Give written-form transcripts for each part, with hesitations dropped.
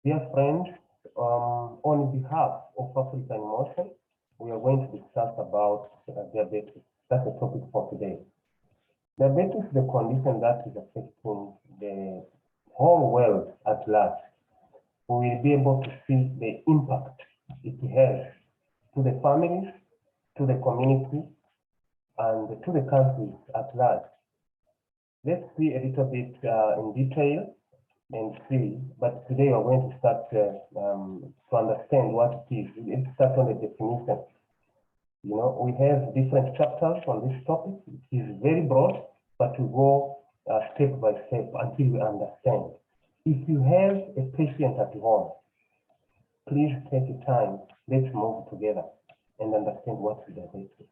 Dear friends, on behalf of Africa in Motion, we are going to discuss about diabetes. That's the topic for today. Diabetes is the condition that is affecting the whole world at large. We will be able to see the impact it has to the families, to the community, and to the country at large. Let's see a little bit in detail and see, but today we're going to start to understand what it is. Let's start on the definition. You know, we have different chapters on this topic. It is very broad, but we go step by step until we understand. If you have a patient at home, please take your time. Let's move together and understand what is diabetes.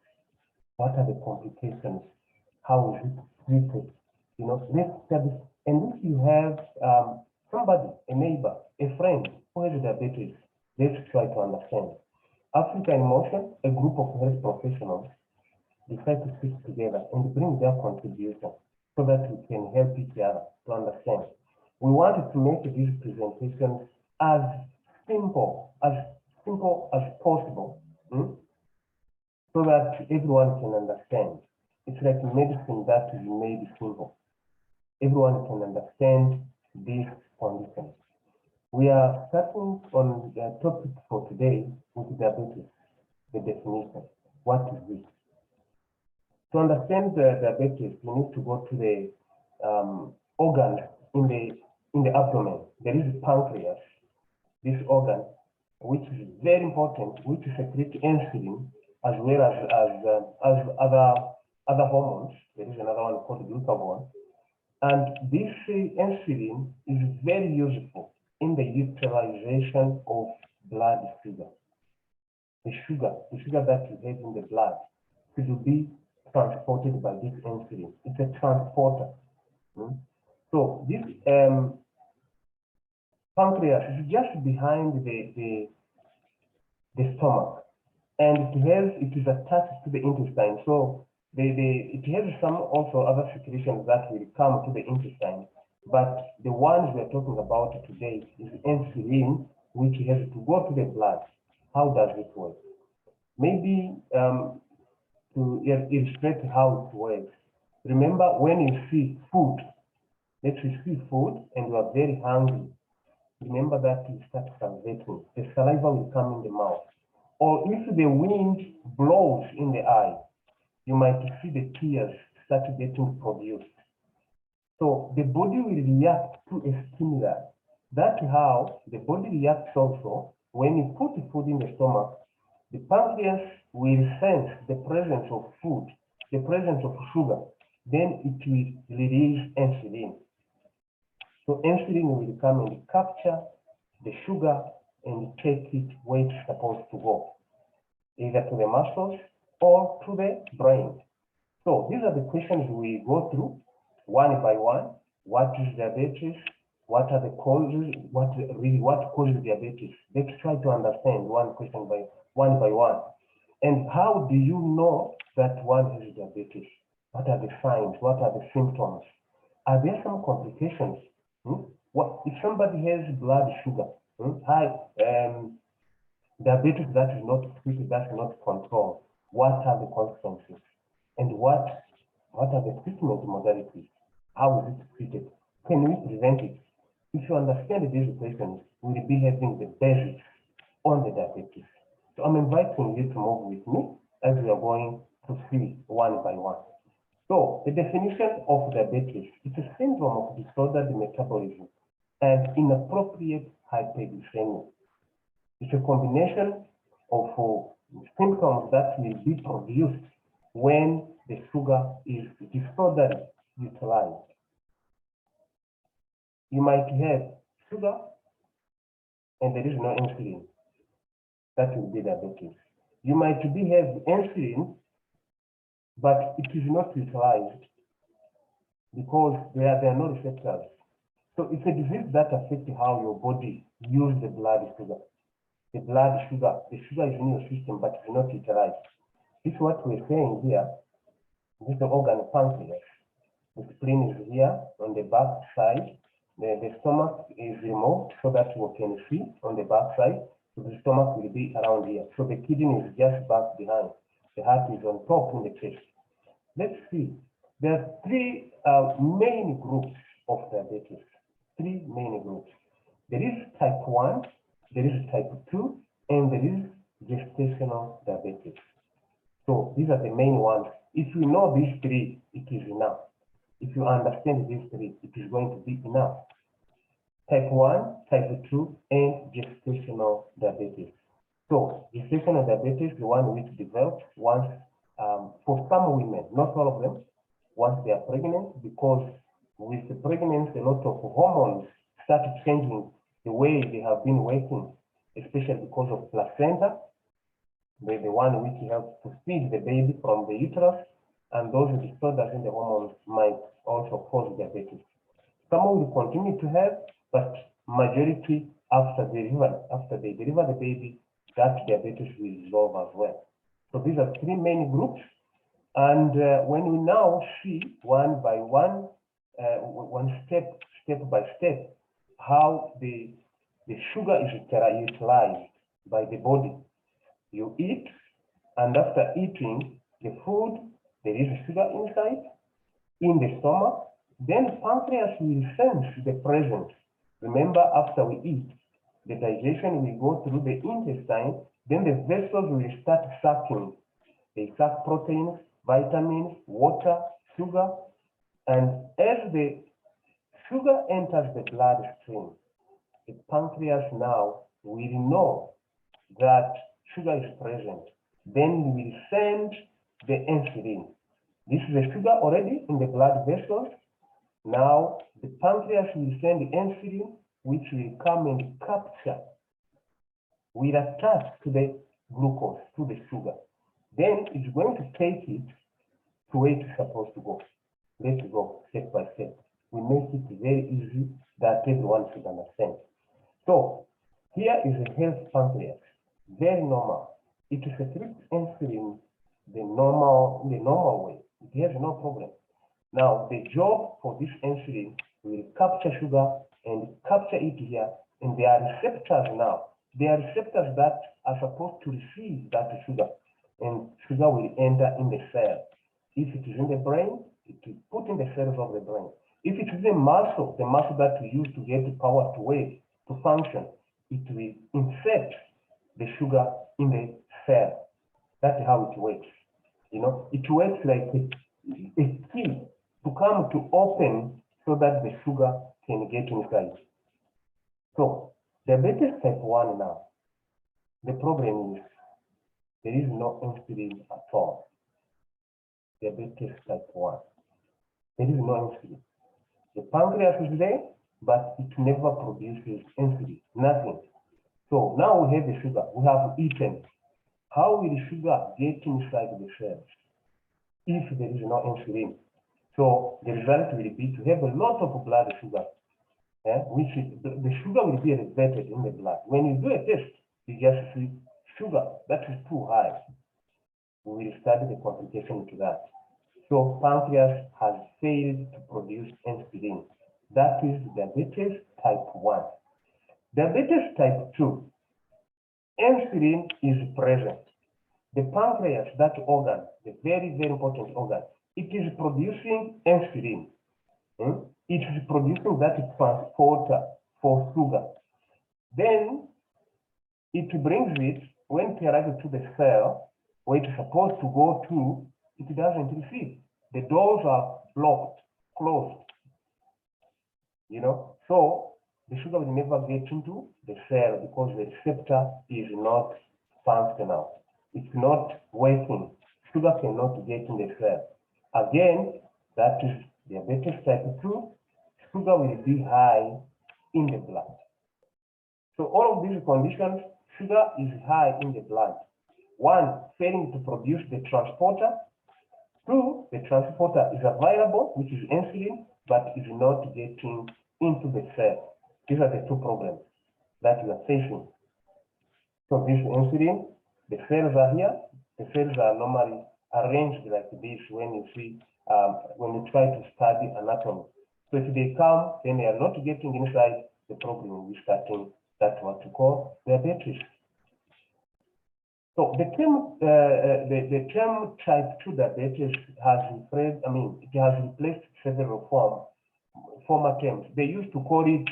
What are the complications? How is it treated? You know, let's study. And if you have somebody, a neighbor, a friend who has diabetes, let's try to understand. Africa in Motion, a group of health professionals, decide to sit together and bring their contribution so that we can help each other to understand. We wanted to make these presentations as simple as possible, so that everyone can understand. It's like medicine that is made simple. Everyone can understand this condition. We are starting on the topic for today with diabetes, the definition. What is it? To understand the diabetes, you need to go to the organ in the abdomen. There is a pancreas, this organ, which is very important, which secretes insulin as well as other hormones. There is another one called glucagon. And this insulin is very useful in the utilization of blood sugar. The sugar that you have in the blood should be transported by this insulin. It's a transporter. So this pancreas is just behind the stomach, and it is attached to the intestine. So it has some also other secretions that will come to the intestine, but the ones we are talking about today is insulin, which has to go to the blood. How does it work? Maybe to illustrate how it works, remember when you see food, let's say see food and you are very hungry, remember that you start salivating. The saliva will come in the mouth. Or if the wind blows in the eye, you might see the tears start getting produced. So the body will react to a stimuli. That's how the body reacts also. When you put food in the stomach, the pancreas will sense the presence of food, the presence of sugar. Then it will release insulin. So insulin will come and capture the sugar and take it where it's supposed to go, either to the muscles or to the brain. So these are the questions we go through one by one. What is diabetes? What are the causes? What causes diabetes? Let's try to understand one question by one. And how do you know that one has diabetes? What are the signs? What are the symptoms? Are there some complications? What if somebody has blood sugar, high diabetes that is not treated, that's not controlled? What are the consequences? And what are the treatment modalities? How is it treated? Can we prevent it? If you understand these questions, we will be having the basics on the diabetes. So I'm inviting you to move with me as we are going to see one by one. So the definition of diabetes is a syndrome of disordered metabolism and inappropriate hyperglycemia. It's a combination of symptoms that will be produced when the sugar is disorderly utilized. You might have sugar and there is no insulin. That will be diabetes. You might have insulin, but it is not utilized because there are no receptors. So it's a disease that affects how your body uses the blood sugar. The sugar is in your system, but it's not utilized. This is what we're saying here. This is the organ pancreas. The spleen is here on the back side. the stomach is removed so that we can see on the back side. So the stomach will be around here. So the kidney is just back behind. The heart is on top in the chest. Let's see. There are three main groups of diabetes. Three main groups. There is type 1, there is type 2, and there is gestational diabetes. So these are the main ones. If you know these three, it is enough. If you understand these three, it is going to be enough. Type 1, type 2, and gestational diabetes. So gestational diabetes, the one which develops once, for some women, not all of them, once they are pregnant, because with the pregnancy, a lot of hormones start changing the way they have been working, especially because of placenta, the one which helps to feed the baby from the uterus, and those disorders in the hormones might also cause diabetes. Some will continue to have, but majority after they deliver the baby, that diabetes will resolve as well. So these are three main groups. And when we now see one by one, step by step, how the sugar is utilized by the body. You eat, and after eating the food, there is sugar inside, in the stomach. Then pancreas will sense the presence. Remember, after we eat, the digestion will go through the intestine, then the vessels will start sucking. They suck proteins, vitamins, water, sugar, and as the sugar enters the bloodstream, the pancreas now will know that sugar is present. Then we will send the insulin. This is the sugar already in the blood vessels. Now the pancreas will send the insulin, which will come and capture, will attach to the glucose, to the sugar. Then it's going to take it to where it's supposed to go. Let's go step by step. We make it very easy that everyone should understand. So here is a healthy pancreas, very normal. It secretes insulin the normal way. It has no problem. Now the job for this insulin will capture sugar and capture it here, and there are receptors now. There are receptors that are supposed to receive that sugar, and sugar will enter in the cell. If it is in the brain, it is put in the cells of the brain. If it is a muscle, the muscle that we use to get the power to work, to function, it will insert the sugar in the cell. That's how it works. You know, it works like a key to come to open so that the sugar can get inside. So diabetes type 1 now, the problem is there is no insulin at all. Diabetes type 1, there is no insulin. The pancreas is there, but it never produces insulin, nothing. So now we have the sugar, we have eaten. How will the sugar get inside the cells if there is no insulin? So the result will be to have a lot of blood sugar, which is, the sugar will be elevated in the blood. When you do a test, you just see sugar that is too high. We will study the complication to that. So pancreas has failed to produce insulin. That is diabetes type 1. Diabetes type 2, insulin is present. The pancreas, that organ, the very, very important organ, it is producing insulin. It is producing that transporter for sugar. Then it brings it, when it arrives to the cell, where it's supposed to go to, it doesn't receive. The doors are blocked, closed. You know, so the sugar will never get into the cell because the receptor is not functional. It's not working. Sugar cannot get in the cell. Again, that is diabetes type 2. Sugar will be high in the blood. So all of these conditions, sugar is high in the blood. 1, failing to produce the transporter. 2, the transporter is available, which is insulin, but is not getting into the cell. These are the two problems that we are facing. So this insulin, the cells are here. The cells are normally arranged like this when you see, when you try to study anatomy. So if they come, then they are not getting inside, the problem will be starting. That's what we call diabetes. So the term type 2 diabetes has replaced, it has replaced several former terms. They used to call it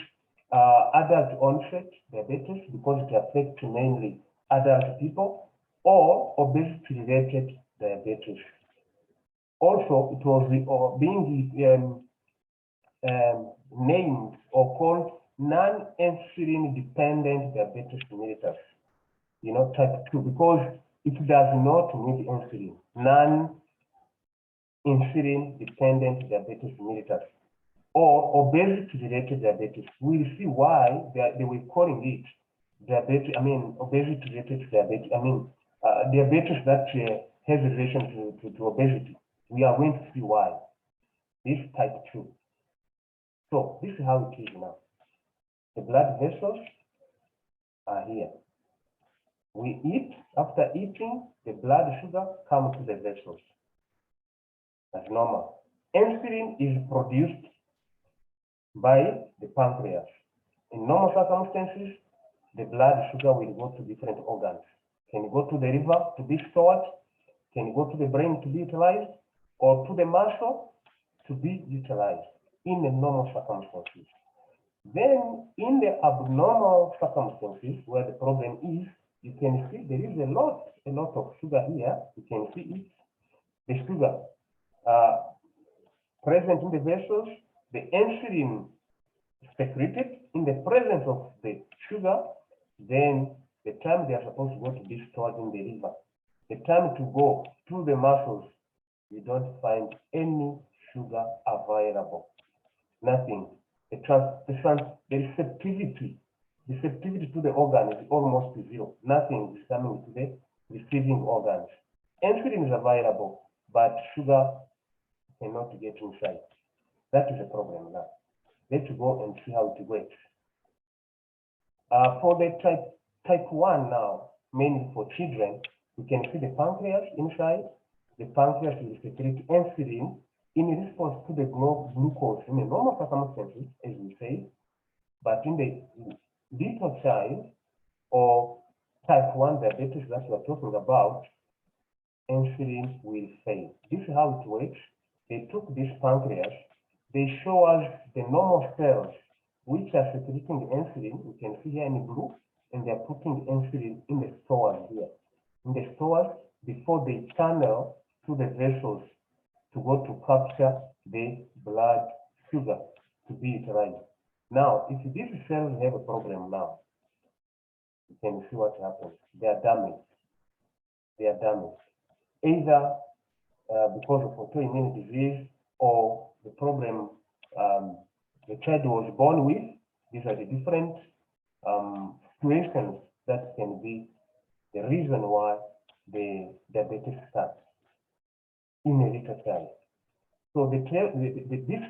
adult onset diabetes because it affects mainly adult people, or obesity related diabetes. Also, it was being named or called non-insulin dependent diabetes mellitus, type 2, because it does not need insulin. Non-insulin dependent diabetes mellitus, or obesity-related diabetes. We'll see why they were calling it diabetes. Obesity-related diabetes. Diabetes that has relation to obesity. We are going to see why. This type 2. So this is how it is now. The blood vessels are here. We eat. After eating, the blood sugar comes to the vessels. That's normal. Insulin is produced by the pancreas. In normal circumstances, the blood sugar will go to different organs. Can go to the liver to be stored, can go to the brain to be utilized, or to the muscle to be utilized in the normal circumstances. Then, in the abnormal circumstances, where the problem is, you can see there is a lot of sugar here. You can see it. The sugar present in the vessels, the insulin secreted in the presence of the sugar, then the time they are supposed to go to be stored in the liver, the time to go to the muscles, you don't find any sugar available. Nothing. The receptivity to the organ is almost zero. Nothing is coming to the receiving organs. Insulin is available, but sugar cannot get inside. That is a problem now. Let's go and see how it works. For the type 1 now, mainly for children, we can see the pancreas inside. The pancreas will secrete insulin in response to the glucose in the normal circumstances, as we say. But in the little child or type 1 diabetes that we are talking about, insulin will fail. This is how it works. They took this pancreas, they show us the normal cells which are secreting insulin. We can see here in blue, and they are putting insulin in the stores here. In the stores before they channel to the vessels to go to capture the blood sugar to be utilized. Now, if these cells have a problem now, you can see what happens. They are damaged. They are damaged. Either because of autoimmune disease or the problem the child was born with. These are the different situations that can be the reason why the diabetes starts in a little child. So this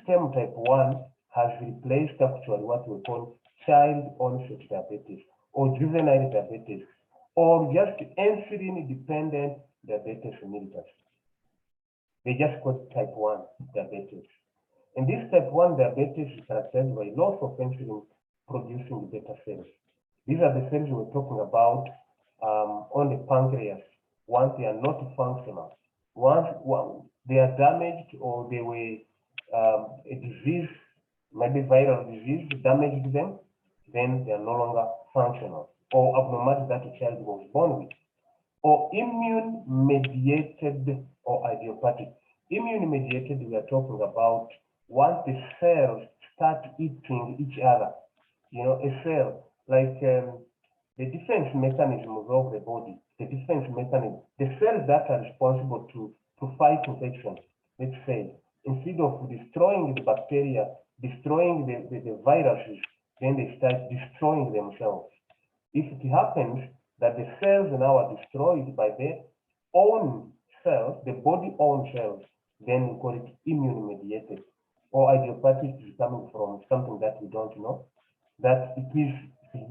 term type 1 has replaced actually what we call child onset diabetes or juvenile diabetes or just insulin dependent diabetes mellitus. They just call it type 1 diabetes. And this type 1 diabetes is characterized by loss of insulin producing beta cells. These are the cells we're talking about on the pancreas once they are not functional. Once they are damaged or they were a disease, maybe viral disease damaged them, then they are no longer functional, or abnormality that the child was born with, or immune mediated or idiopathic. Immune mediated, we are talking about once the cells start eating each other. A cell, like the defense mechanisms of the body, the defense mechanism, the cells that are responsible to fight infection, let's say, instead of destroying the bacteria, destroying the viruses, then they start destroying themselves. If it happens that the cells now are destroyed by their own cells, the body-owned cells, then we call it immune-mediated. Or idiopathic is coming from something that we don't know. That it is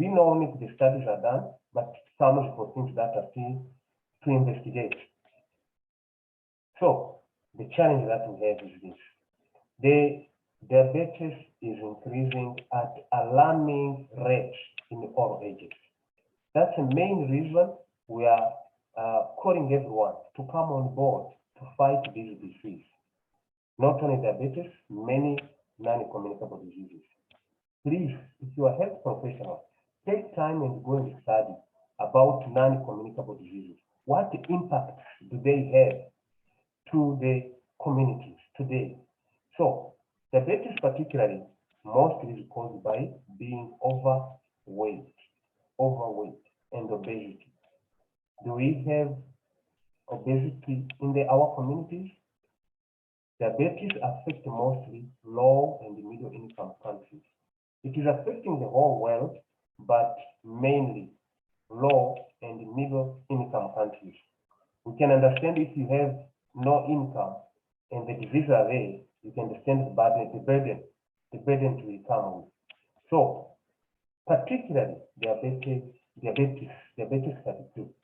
we know if the studies are done, but it comes for things that are still to investigate. So the challenge that we have is this. diabetes is increasing at alarming rates in all ages. That's the main reason we are calling everyone to come on board to fight this disease. Not only diabetes, many non-communicable diseases. Please, if you are a health professional, take time and go and study about non-communicable diseases. What impact do they have to the communities today? So, diabetes particularly, mostly is caused by being overweight and obesity. Do we have obesity in our communities? Diabetes affects mostly low and middle income countries. It is affecting the whole world, but mainly low and middle income countries. We can understand if you have no income and the disease are there, you can understand the burden to come with. So, particularly diabetes type 2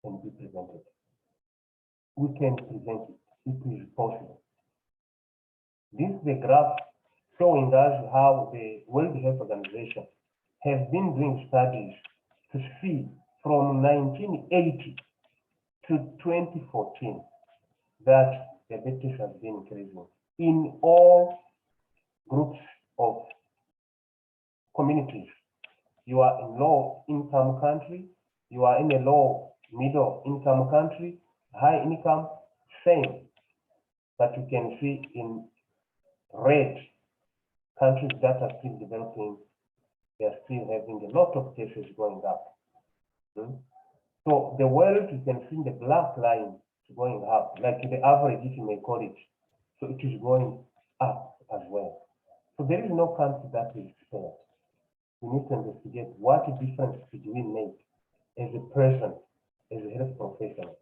can be prevented. We can prevent it. It is possible. This is the graph showing us how the World Health Organization has been doing studies to see from 1980 to 2014 that diabetes has been increasing in all groups of communities. You are in low income country, you are in a low middle income country, high income, same. But you can see in red, countries that are still developing, they are still having a lot of cases going up. So the world, you can see the black line going up, like the average, if you may call it. So it is going up as well. So there is no country that is spared. We need to investigate what difference could we make as a person, as a health professional.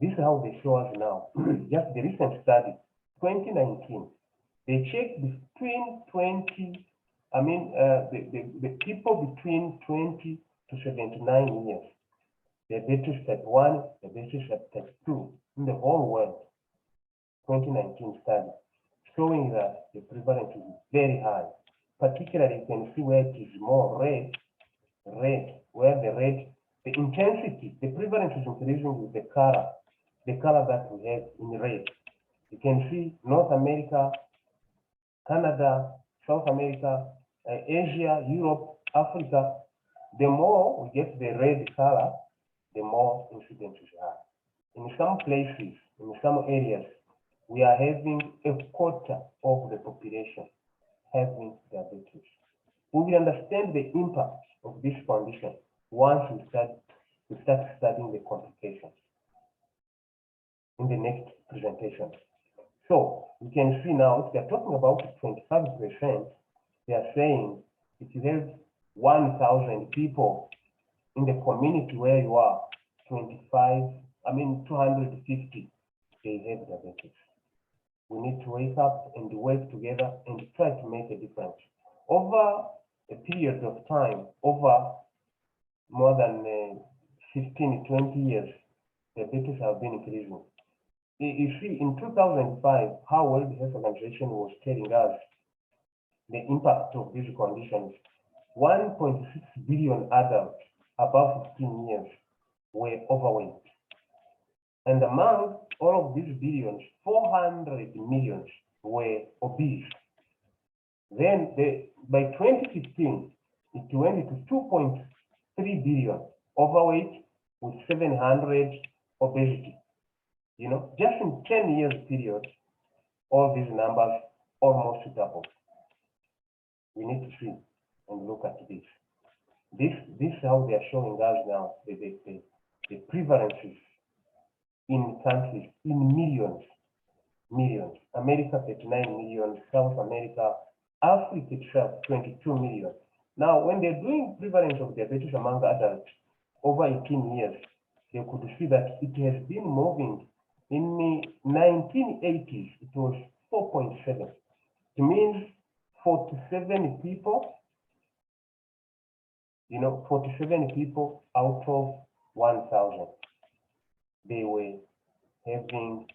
This is how they show us now. Just the recent study, 2019, they checked between 20, the people between 20 to 79 years, diabetes type 1, diabetes type 2 in the whole world, 2019 study, showing that the prevalence is very high. Particularly, you can see where it is more red, where the intensity, the prevalence is increasing with the color that we have in red. You can see North America, Canada, South America, Asia, Europe, Africa. The more we get the red color, the more incidence is high. In some places, in some areas, we are having a quarter of the population having diabetes. We will understand the impact of this condition once we start studying the complications in the next presentation. So we can see now, if they're talking about 25%, they are saying if you have 1,000 people in the community where you are, 250, they have diabetes. We need to wake up and work together and try to make a difference. Over a period of time, over more than 15, 20 years, diabetes have been increasing. You see, in 2005, how World Health Organization was telling us the impact of these conditions, 1.6 billion adults above 15 years were overweight. And among all of these billions, 400 million were obese. Then by 2015, it went to 2.3 billion overweight with 700 obesity. Just in 10 years period, all these numbers almost doubled. We need to see and look at this. This is how they are showing us now the prevalences in countries in millions. America 39 million, South America, Africa itself 22 million. Now, when they're doing prevalence of diabetes among adults over 18 years, they could see that it has been moving. In the 1980s, it was 4.7. It means 47 people, 47 people out of 1,000, they were having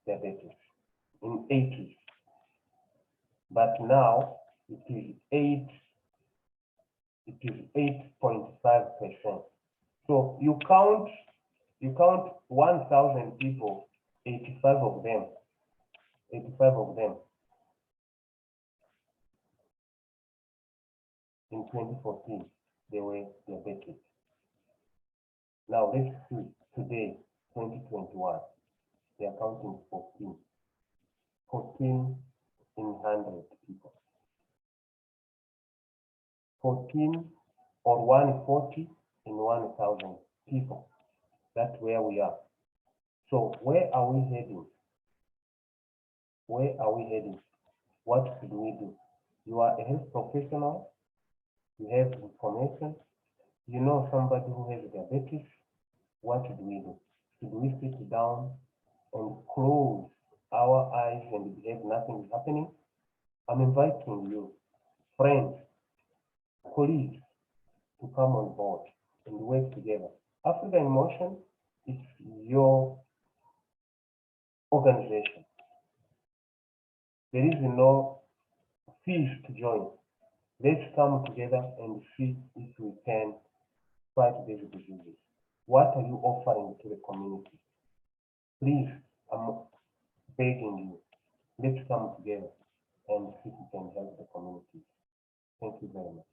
diabetes in 80s. but now it is 8.5%. So you count 1,000 people, 85 of them in 2014, they were diabetic. Now let's see, today, 2021, they are counting 14 in 100 people. 14 or 140 in 1,000 people. That's where we are. So where are we heading? Where are we heading? What should we do? You are a health professional. You have information. You know somebody who has diabetes. What should we do? Should we sit down and close our eyes and behave nothing is happening? I'm inviting you, friends, colleagues, to come on board and work together. Africa in Motion is your organization. There is no fees to join. Let's come together and see if we can fight these diseases. What are you offering to the community? Please, I'm begging you, let's come together and see if we can help the community. Thank you very much.